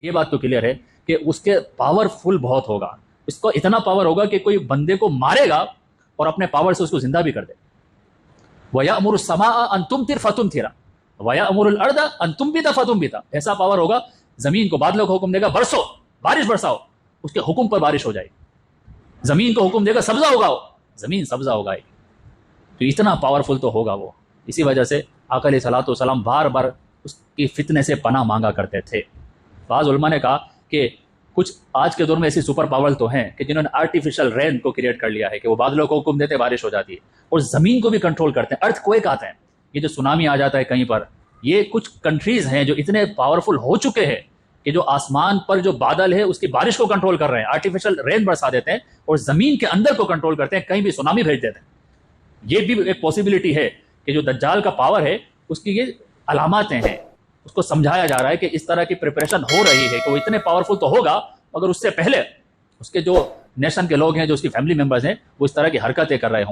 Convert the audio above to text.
یہ بات تو کلیئر ہے کہ اس کے پاورفل بہت ہوگا، اس کو اتنا پاور ہوگا کہ کوئی بندے کو مارے گا اور اپنے پاور سے اس کو زندہ بھی کر دے. وَيَأْمُرُ السَّمَاءَ أَن تُمْطِرَ فَتُمْطِرَ وَيَأْمُرُ الْأَرْضَ أَن تُنبِتَ فَتُنبِتَ. ایسا پاور ہوگا، زمین کو بادلوں کو حکم دے گا برسو، بارش برساؤ، اس کے حکم پر بارش ہو جائے گی. زمین کو حکم دے گا سبزہ اگاؤ، زمین سبزہ اگائے گی. تو اتنا پاورفل تو ہوگا وہ. اسی وجہ سے آقا علیہ الصلوۃ والسلام بار بار اس کی فتنے سے پناہ مانگا کرتے تھے. بعض علماء نے کہا کہ کچھ آج کے دور میں ایسی سپر پاور تو ہیں کہ جنہوں نے آرٹیفیشل رین کو کریٹ کر لیا ہے کہ وہ بادلوں کو حکم دیتے بارش ہو جاتی ہے، اور زمین کو بھی کنٹرول کرتے ہیں. ارتھ کوئک آتے ہیں، یہ جو سونامی آ جاتا ہے کہیں پر، یہ کچھ کنٹریز ہیں جو اتنے پاورفل ہو چکے ہیں کہ جو آسمان پر جو بادل ہے اس کی بارش کو کنٹرول کر رہے ہیں، آرٹیفیشل رین برسا دیتے ہیں اور زمین کے اندر کو کنٹرول کرتے ہیں، کہیں بھی سونامی بھیج دیتے ہیں. یہ بھی ایک پاسبلٹی ہے کہ جو دجال کا پاور ہے اس کی یہ علاماتیں ہیں. اس کو سمجھایا جا رہا ہے کہ اس طرح کی پریپریشن ہو رہی ہے کہ وہ اتنے پاورفل تو ہوگا مگر اس سے پہلے اس کے جو نیشن کے لوگ ہیں، جو اس کی فیملی ممبرز ہیں، وہ اس طرح کی حرکتیں کر رہے ہوں.